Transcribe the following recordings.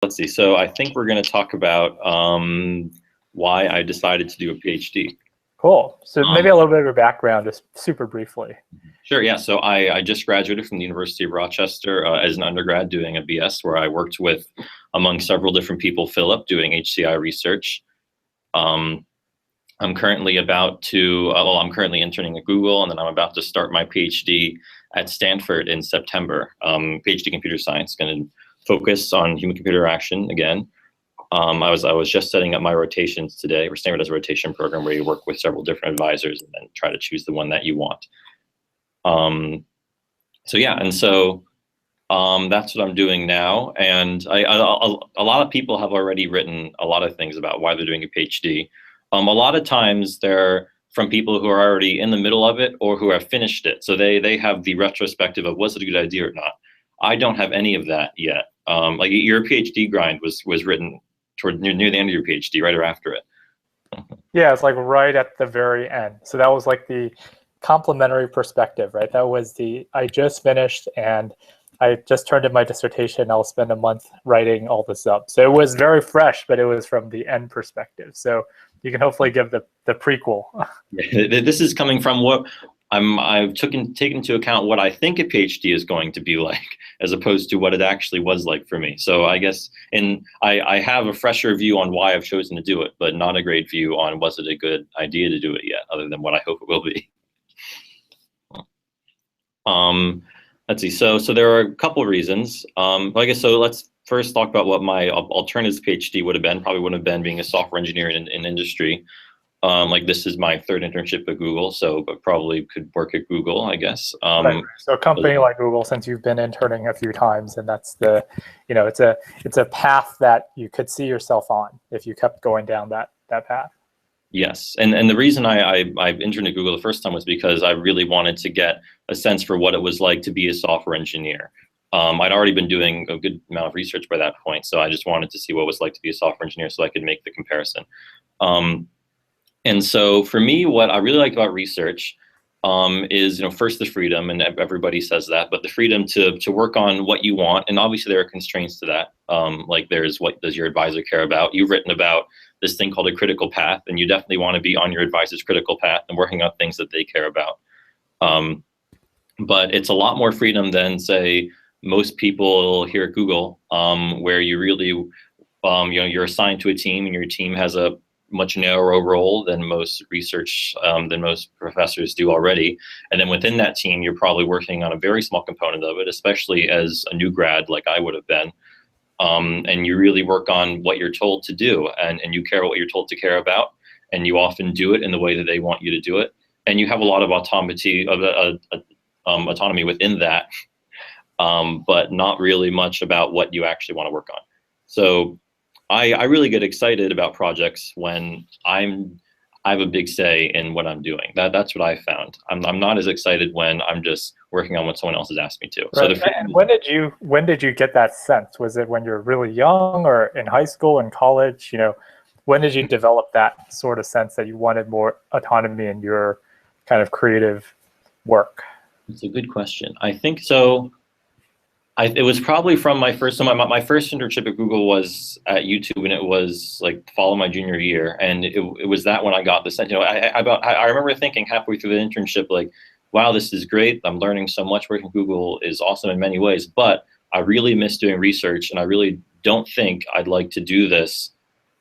Let's see. So I think we're going to talk about why I decided to do a PhD. Cool. So maybe a little bit of a background, just super briefly. Sure, yeah. So I just graduated from the University of Rochester as an undergrad doing a BS, where I worked with, among several different people, Philip, doing HCI research. I'm currently I'm currently interning at Google, and then I'm about to start my PhD at Stanford in September. PhD computer science, going to focus on human-computer interaction again. I was just setting up my rotations today. Stanford has a rotation program where you work with several different advisors and then try to choose the one that you want. So yeah, and so that's what I'm doing now. And a lot of people have already written a lot of things about why they're doing a PhD. A lot of times they're from people who are already in the middle of it or who have finished it. So they have the retrospective of was it a good idea or not. I don't have any of that yet. Like your PhD grind was written near the end of your PhD, right or after it. Yeah, it's like right at the very end. So that was like the complementary perspective, right? That was I just finished and I just turned in my dissertation. I'll spend a month writing all this up. So it was very fresh, but it was from the end perspective. So you can hopefully give the prequel. This is coming from what I've taken into account what I think a PhD is going to be like, as opposed to what it actually was like for me. So I guess, I have a fresher view on why I've chosen to do it, but not a great view on was it a good idea to do it yet, other than what I hope it will be. Let's see. So there are a couple of reasons. I guess so. Let's first talk about what my alternative PhD would have been. Probably wouldn't have been being a software engineer in industry. Like this is my third internship at Google, so but probably could work at Google, I guess. Right. So a company like Google, since you've been interning a few times, and that's it's a path that you could see yourself on if you kept going down that path. Yes, and the reason I interned at Google the first time was because I really wanted to get a sense for what it was like to be a software engineer. I'd already been doing a good amount of research by that point, so I just wanted to see what it was like to be a software engineer so I could make the comparison. And so for me, what I really like about research is, first the freedom, and everybody says that, but the freedom to work on what you want, and obviously there are constraints to that. Like there's what does your advisor care about? You've written about this thing called a critical path, and you definitely want to be on your advisor's critical path and working on things that they care about. But it's a lot more freedom than, say, most people here at Google, where you really, you're assigned to a team, and your team has a much narrower role than most than most professors do already. And then within that team, you're probably working on a very small component of it, especially as a new grad like I would have been. And you really work on what you're told to do, and you care what you're told to care about, and you often do it in the way that they want you to do it. And you have a lot of autonomy within that, but not really much about what you actually want to work on. So I really get excited about projects when I have a big say in what I'm doing. That's what I found. I'm not as excited when I'm just working on what someone else has asked me to. Right. So and when did you get that sense? Was it when you're really young, or in high school and college? When did you develop that sort of sense that you wanted more autonomy in your kind of creative work? It's a good question. I think so. It was probably from my first internship at Google was at YouTube, and it was like fall of my junior year, and it was that when I got the sense. I remember thinking halfway through the internship, like, wow, this is great. I'm learning so much. Working at Google is awesome in many ways, but I really miss doing research, and I really don't think I'd like to do this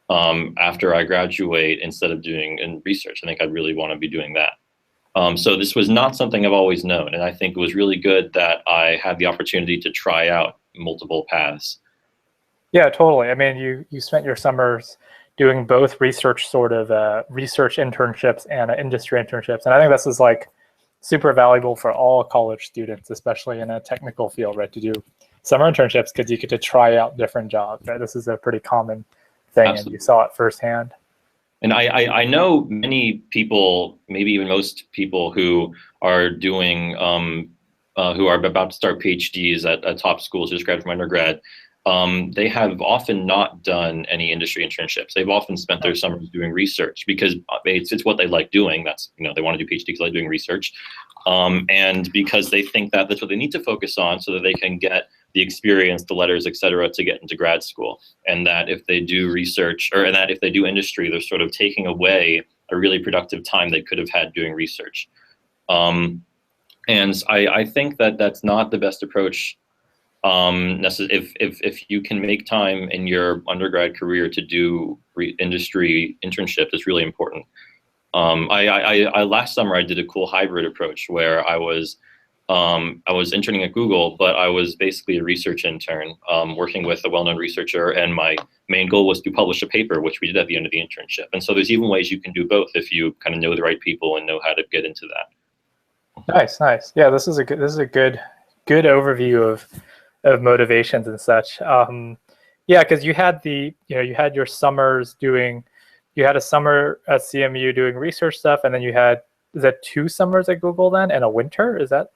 after I graduate instead of doing research. I think I'd really want to be doing that. So this was not something I've always known, and I think it was really good that I had the opportunity to try out multiple paths. Yeah, totally. I mean, you spent your summers doing both research research internships and industry internships, and I think this is like super valuable for all college students, especially in a technical field, right? To do summer internships because you get to try out different jobs, right? This is a pretty common thing. Absolutely. And you saw it firsthand. And I know many people, maybe even most people who are doing, who are about to start PhDs at top schools, just graduated from undergrad, they have often not done any industry internships. They've often spent their summers doing research because it's what they like doing. That's, they want to do PhD because they like doing research. And because they think that that's what they need to focus on so that they can get the experience, the letters, et cetera, to get into grad school. And that if they do research, or that if they do industry, they're sort of taking away a really productive time they could have had doing research. And I think that that's not the best approach. If you can make time in your undergrad career to do industry internships, it's really important. I last summer I did a cool hybrid approach where I was interning at Google, but I was basically a research intern, working with a well-known researcher, and my main goal was to publish a paper, which we did at the end of the internship. And so there's even ways you can do both if you kind of know the right people and know how to get into that. Nice. Yeah, this is a good overview of motivations and such. Yeah, because you had you had your summers doing. You had a summer at CMU doing research stuff, and then you had, is that 2 summers at Google then, and a winter? Is that?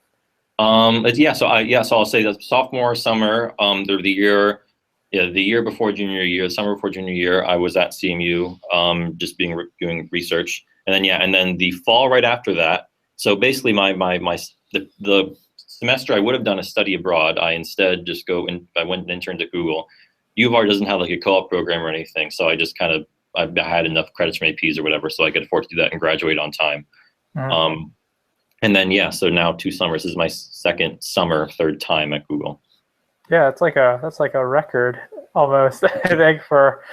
So I'll say the sophomore summer, the year before junior year, the summer before junior year, I was at CMU, just doing research, and then the fall right after that. So basically, the semester I would have done a study abroad, I instead just I went and interned at Google. U of R doesn't have like a co-op program or anything, so I just I had enough credits from APs or whatever, so I could afford to do that and graduate on time. Mm-hmm. And then so now 2 summers. This is my second summer, third time at Google. Yeah, that's like a record almost. I think for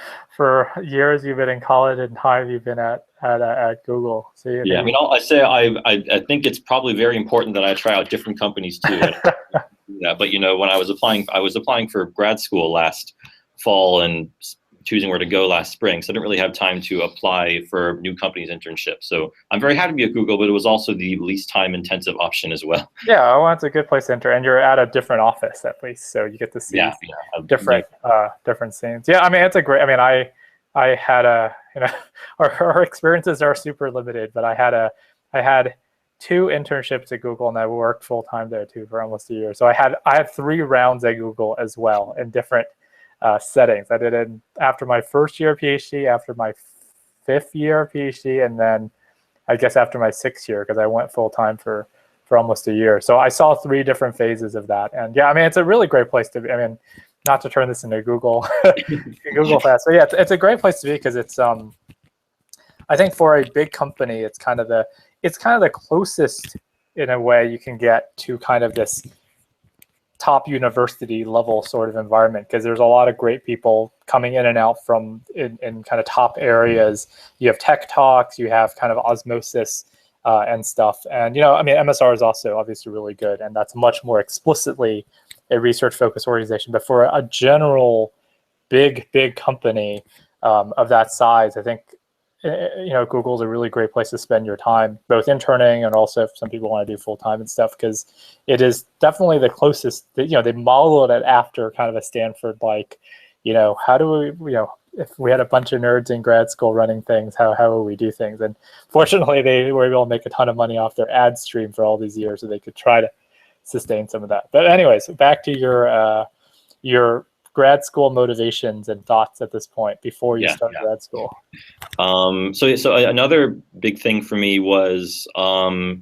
years you've been in college and time you've been at Google. So yeah, I mean, I think it's probably very important that I try out different companies too. Yeah, but when I was applying for grad school last fall and choosing where to go last spring, so I didn't really have time to apply for new companies' internships. So I'm very happy to be at Google, but it was also the least time-intensive option as well. Yeah, well, it's a good place to enter, and you're at a different office at least, so you get to see different scenes. Yeah, I mean, it's a great. I mean, I had our experiences are super limited, but I had 2 internships at Google, and I worked full time there too for almost a year. So I had 3 rounds at Google as well in different settings. I did it after my first year of PhD, after my 5th year of PhD, and then I guess after my 6th year, because I went full time for almost a year. So I saw 3 different phases of that. And yeah, I mean, it's a really great place to be. I mean, not to turn this into Google Google Fast, but yeah, it's a great place to be because it's I think for a big company, it's kind of the closest in a way you can get to kind of this top university level sort of environment, because there's a lot of great people coming in and out from in kind of top areas. You have tech talks, you have kind of osmosis and stuff. And, I mean, MSR is also obviously really good, and that's much more explicitly a research focused organization. But for a general big company of that size, I think, Google is a really great place to spend your time, both interning and also if some people want to do full time and stuff, because it is definitely the closest. They modeled it after kind of a Stanford, like, how do we, if we had a bunch of nerds in grad school running things, how would we do things? And fortunately, they were able to make a ton of money off their ad stream for all these years, so they could try to sustain some of that. But anyways, back to your grad school motivations and thoughts at this point before you start grad school. So another big thing for me was that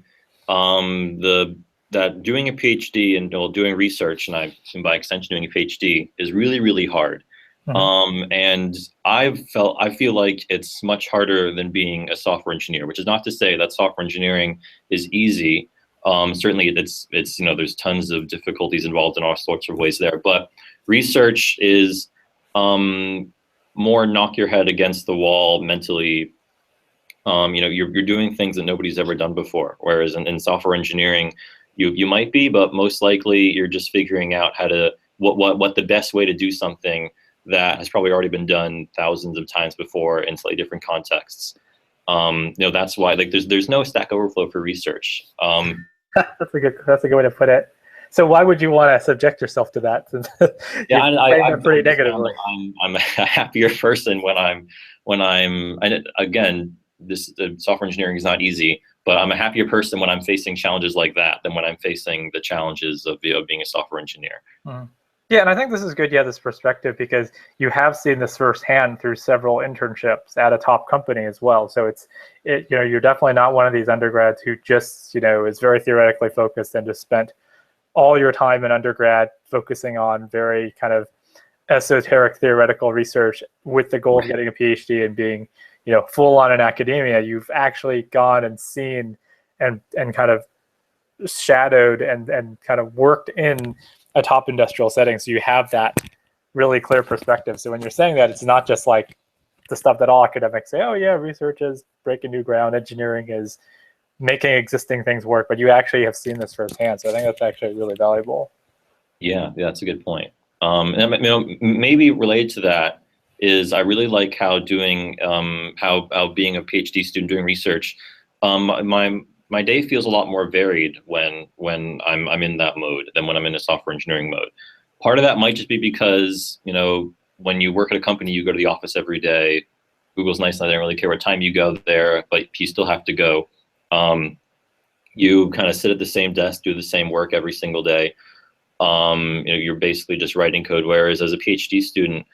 doing a PhD and doing research, and by extension doing a PhD, is really, really hard. Mm-hmm. And I feel like it's much harder than being a software engineer, which is not to say that software engineering is easy. Certainly it's there's tons of difficulties involved in all sorts of ways there, but research is more knock your head against the wall mentally. You're doing things that nobody's ever done before, whereas in software engineering, you might be, but most likely you're just figuring out how to what the best way to do something that has probably already been done thousands of times before in slightly different contexts. That's why there's no Stack Overflow for research. That's a good way to put it. So why would you want to subject yourself to that? Yeah, I'm pretty negatively. I'm a happier person when I'm again, software engineering is not easy, but I'm a happier person when I'm facing challenges like that than when I'm facing the challenges of being a software engineer. Mm-hmm. Yeah, and I think this is good you have this perspective because you have seen this firsthand through several internships at a top company as well. So you're definitely not one of these undergrads who just, is very theoretically focused and just spent all your time in undergrad focusing on very kind of esoteric theoretical research with the goal of getting a PhD and being, full on in academia, you've actually gone and seen and kind of shadowed and kind of worked in a top industrial setting. So you have that really clear perspective. So when you're saying that, it's not just like the stuff that all academics say, oh yeah, research is breaking new ground, engineering is making existing things work, but you actually have seen this firsthand. So I think that's actually really valuable. Yeah, that's a good point. And maybe related to that is I really like how doing how being a PhD student doing research, my day feels a lot more varied when I'm in that mode than when I'm in a software engineering mode. Part of that might just be because when you work at a company, you go to the office every day. Google's nice, and I don't really care what time you go there, but you still have to go. You kind of sit at the same desk, do the same work every single day. You're basically just writing code. Whereas as a PhD student,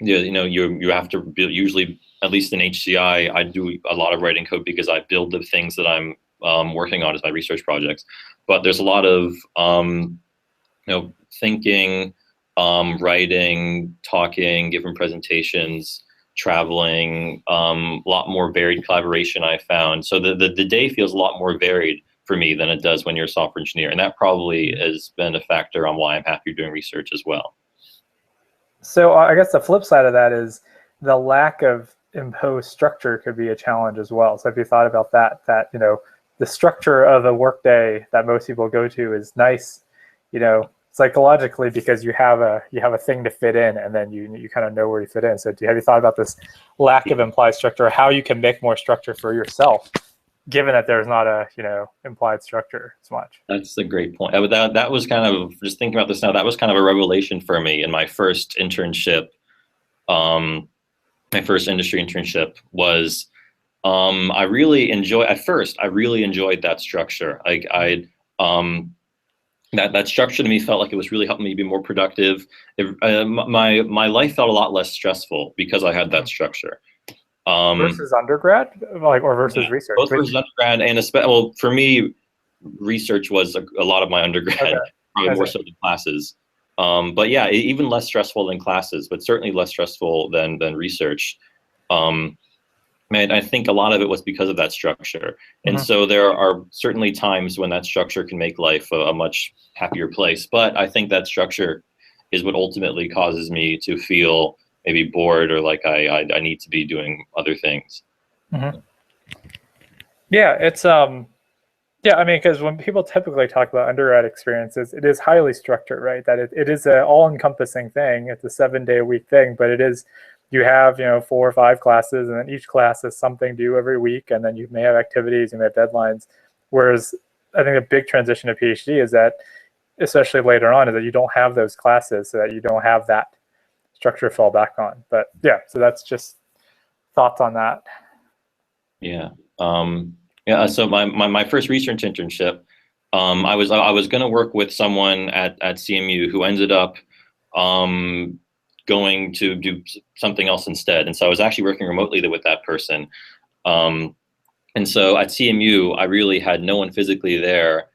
you have to build, usually, at least in HCI, I do a lot of writing code because I build the things that I'm working on as my research projects. But there's a lot of thinking, writing, talking, giving presentations, traveling, a lot more varied collaboration I found. So the day feels a lot more varied for me than it does when you're a software engineer. And that probably has been a factor on why I'm happier doing research as well. So I guess the flip side of that is the lack of imposed structure could be a challenge as well. So if you thought about that the structure of a workday that most people go to is nice, psychologically, because you have a thing to fit in, and then you kind of know where you fit in. So have you thought about this lack of implied structure, how you can make more structure for yourself, given that there's not a implied structure as much? That's a great point. That was kind of, just thinking about this now, that was kind of a revelation for me in my first internship. My first industry internship was I really enjoyed that structure. That structure to me felt like it was really helping me be more productive. My life felt a lot less stressful because I had that structure. Versus undergrad, or versus research? Both versus undergrad, and for me, research was a lot of my undergrad, probably more so than classes. But yeah, even less stressful than classes, but certainly less stressful than research. I think a lot of it was because of that structure. And so there are certainly times when that structure can make life a much happier place. But I think that structure is what ultimately causes me to feel maybe bored or like I need to be doing other things. Yeah, it's because when people typically talk about undergrad experiences, it is highly structured, right? That it is an all-encompassing thing. It's a 7-day-a-week thing, but it is, you have 4 or 5 classes, and then each class has something due every week, and then you may have activities, you may have deadlines. Whereas I think a big transition to PhD is that, especially later on, is that you don't have those classes, so that you don't have that structure to fall back on. But yeah, so that's just thoughts on that. Yeah. So my first research internship, I was going to work with someone at CMU who ended up going to do something else instead. And so I was actually working remotely with that person. And so at CMU, I really had no one physically there.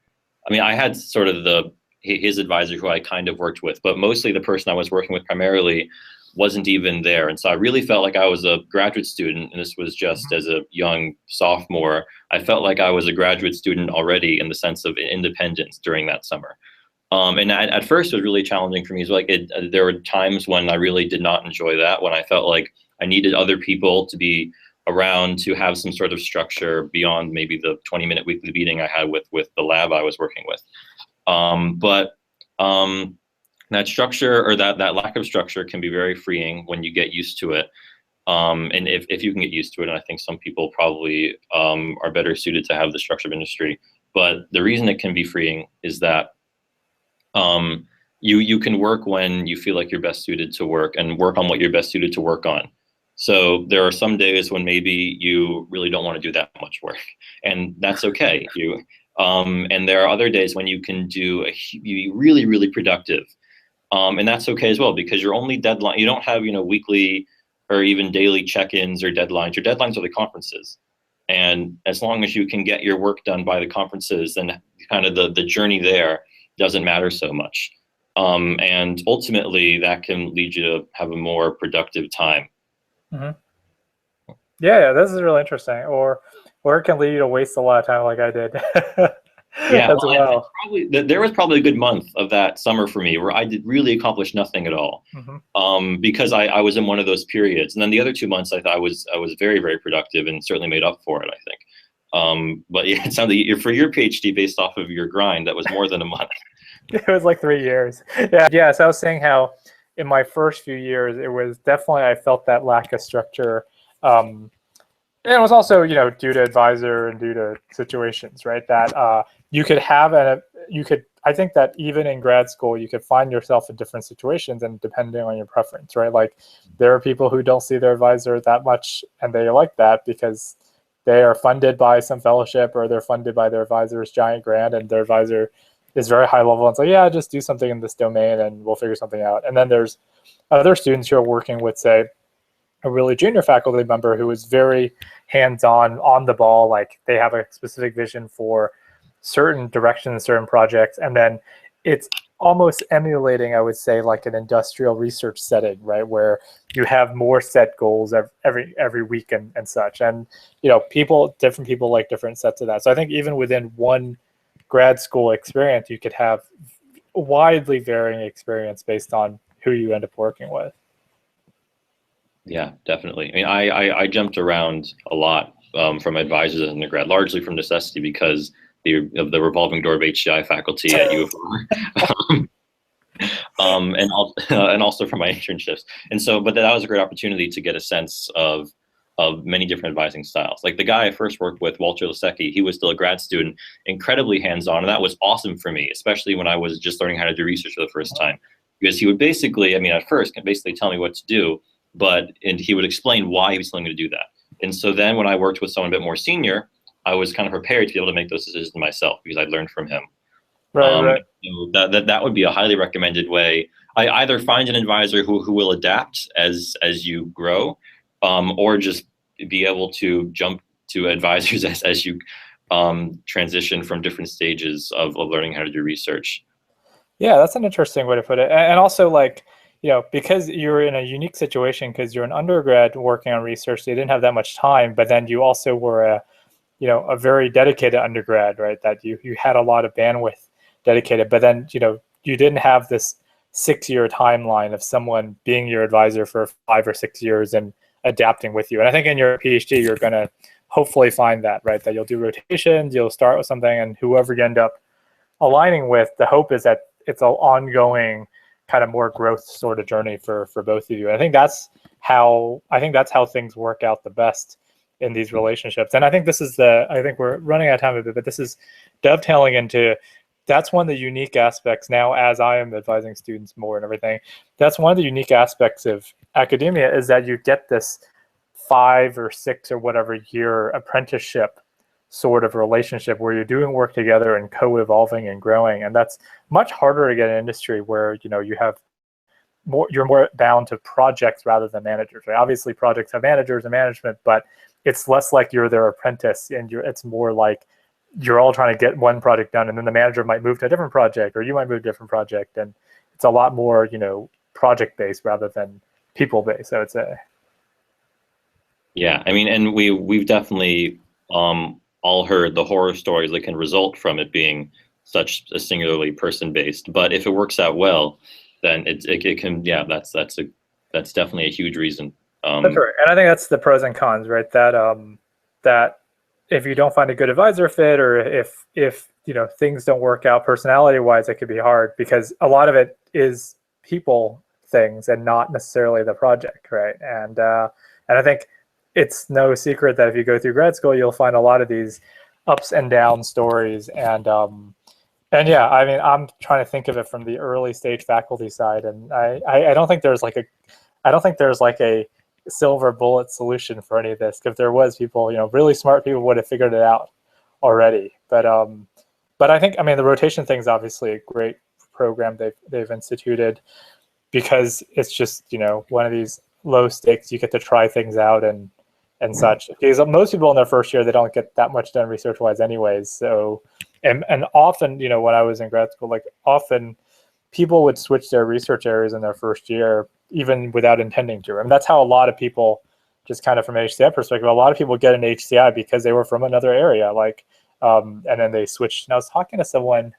I had sort of his advisor who I kind of worked with, but mostly the person I was working with primarily wasn't even there. And so I really felt like I was a graduate student, and this was just as a young sophomore. I felt like I was a graduate student already in the sense of independence during that summer. And at first it was really challenging for me. There were times when I really did not enjoy that, when I felt like I needed other people to be around to have some sort of structure beyond maybe the 20-minute weekly meeting I had with the lab I was working with. That structure, or that lack of structure, can be very freeing when you get used to it. And if you can get used to it, and I think some people probably are better suited to have the structure of industry. But the reason it can be freeing is that you can work when you feel like you're best suited to work, and work on what you're best suited to work on. So there are some days when maybe you really don't want to do that much work, and that's okay. And there are other days when you can be really, really productive. And that's okay as well, because your only deadline, you don't have, weekly or even daily check-ins or deadlines. Your deadlines are the conferences. And as long as you can get your work done by the conferences, then kind of the journey there doesn't matter so much. And ultimately, that can lead you to have a more productive time. Mm-hmm. Yeah, this is really interesting. Or it can lead you to waste a lot of time, like I did. Yeah, as well. There was probably a good month of that summer for me where I did really accomplish nothing at all, because I was in one of those periods. And then the other 2 months, I thought I was very, very productive and certainly made up for it, I think. But yeah, it sounds like for your PhD, based off of your grind, that was more than a month. It was like 3 years. Yeah. So I was saying how in my first few years, it was definitely, I felt that lack of structure. And it was also, due to advisor and due to situations, right? That you could have, I think that even in grad school, you could find yourself in different situations and depending on your preference, right? Like there are people who don't see their advisor that much and they like that because they are funded by some fellowship or they're funded by their advisor's giant grant and their advisor is very high level and it's like, yeah, just do something in this domain and we'll figure something out. And then there's other students who are working with, say, a really junior faculty member who is very hands-on, on the ball, like they have a specific vision for certain directions, certain projects, and then it's almost emulating, I would say, like an industrial research setting, right, where you have more set goals every week and such. And different people like different sets of that. So I think even within one grad school experience, you could have widely varying experience based on who you end up working with. Yeah, definitely. I mean, I jumped around a lot from advisors as an undergrad, largely from necessity because of the revolving door of HCI faculty at U of R, and also from my internships. And so, but that was a great opportunity to get a sense of many different advising styles. Like the guy I first worked with, Walter Lasecki, he was still a grad student, incredibly hands-on, and that was awesome for me, especially when I was just learning how to do research for the first time. Because he would basically, at first, can basically tell me what to do, and he would explain why he was telling me to do that. And so then when I worked with someone a bit more senior, I was kind of prepared to be able to make those decisions myself because I'd learned from him. Right. That would be a highly recommended way. I either find an advisor who will adapt as you grow, or just be able to jump to advisors as you transition from different stages of learning how to do research. Yeah, that's an interesting way to put it. And also, like, because you're in a unique situation because you're an undergrad working on research, so you didn't have that much time, but then you also were a very dedicated undergrad, right? That you had a lot of bandwidth dedicated, but then, you didn't have this 6-year timeline of someone being your advisor for 5 or 6 years and adapting with you. And I think in your PhD, you're going to hopefully find that, right? That you'll do rotations, you'll start with something, and whoever you end up aligning with, the hope is that it's an ongoing kind of more growth sort of journey for both of you. I think that's how things work out the best in these relationships. And I think I think we're running out of time a bit, but this is dovetailing into, that's one of the unique aspects now as I am advising students more and everything. That's one of the unique aspects of academia is that you get this 5 or 6 or whatever year apprenticeship sort of relationship where you're doing work together and co-evolving and growing. And that's much harder to get in industry where, you're more bound to projects rather than managers, right? Obviously projects have managers and management, but it's less like you're their apprentice and it's more like you're all trying to get one project done and then the manager might move to a different project or you might move to a different project. And it's a lot more, project-based rather than people-based, I would say. Yeah, and we've definitely all heard the horror stories that can result from it being such a singularly person-based. But if it works out well, then it can. Yeah, that's definitely a huge reason. That's right, and I think that's the pros and cons, right? That if you don't find a good advisor fit, or if things don't work out personality-wise, it could be hard because a lot of it is people things and not necessarily the project, right? And I think it's no secret that if you go through grad school, you'll find a lot of these ups and down stories. And yeah, I'm trying to think of it from the early stage faculty side, and I don't think there's like a silver bullet solution for any of this. If there was, people, really smart people would have figured it out already. But I think, the rotation thing is obviously a great program they've instituted because it's just, one of these low stakes, you get to try things out and such. Because most people in their first year, they don't get that much done research wise anyways. So And often, you know, when I was in grad school, like often people would switch their research areas in their first year, even without intending to. I mean, that's how a lot of people, just kind of from an HCI perspective, a lot of people get an HCI because they were from another area, like, and then they switched. And I was talking to someone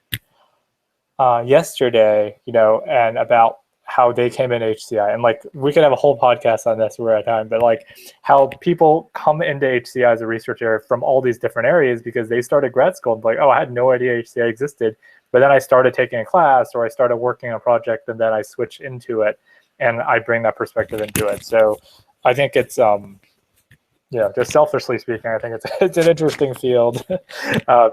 yesterday, you know, and about how they came in HCI, and like we could have a whole podcast on this, we're out of time, but like how people come into HCI as a research area from all these different areas because they started grad school and like, oh, I had no idea HCI existed, but then I started taking a class or I started working on a project and then I switched into it and I bring that perspective into it. So I think it's yeah, just selfishly speaking, I think it's an interesting field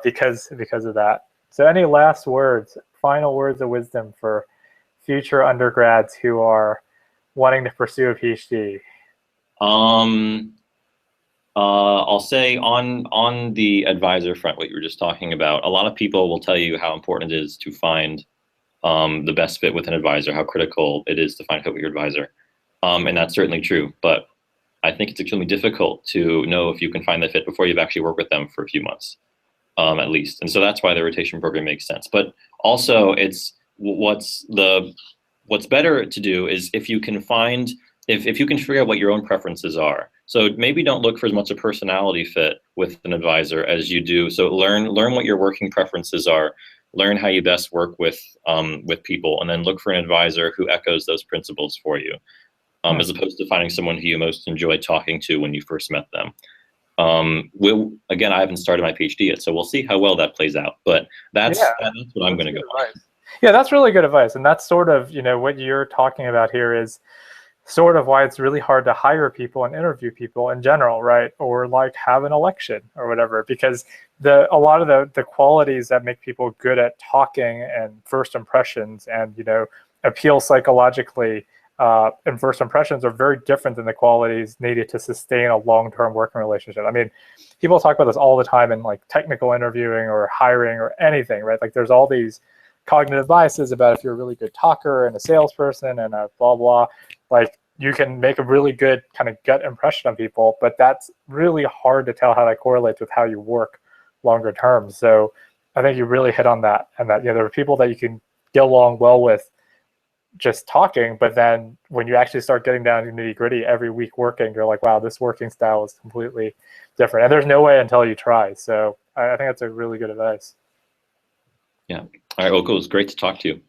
because of that. So any last words, final words of wisdom for future undergrads who are wanting to pursue a PhD? I'll say on the advisor front, what you were just talking about, a lot of people will tell you how important it is to find the best fit with an advisor, how critical it is to find a fit with your advisor. And that's certainly true, but I think it's extremely difficult to know if you can find the fit before you've actually worked with them for a few months, at least. And so that's why the rotation program makes sense. But also it's what's better to do is if you can find, if you can figure out what your own preferences are. So maybe don't look for as much a personality fit with an advisor as you do. So learn what your working preferences are, learn how you best work with people, and then look for an advisor who echoes those principles for you, as opposed to finding someone who you most enjoyed talking to when you first met them. Again, I haven't started my PhD yet, so we'll see how well that plays out. But that's what I'm going to go with. Yeah, that's really good advice. And that's sort of, you know, what you're talking about here is sort of why it's really hard to hire people and interview people in general, right? Or like have an election or whatever, because a lot of the qualities that make people good at talking and first impressions and, you know, appeal psychologically and first impressions are very different than the qualities needed to sustain a long-term working relationship. I mean, people talk about this all the time in like technical interviewing or hiring or anything, right? Like there's all these cognitive biases about if you're a really good talker and a salesperson and a blah, blah, like you can make a really good kind of gut impression on people, but that's really hard to tell how that correlates with how you work longer term. So I think you really hit on that, and that, you know, there are people that you can get along well with just talking, but then when you actually start getting down to nitty gritty every week working, you're like, wow, this working style is completely different. And there's no way until you try. So I think that's a really good advice. Yeah. All right, well, cool. It was great to talk to you.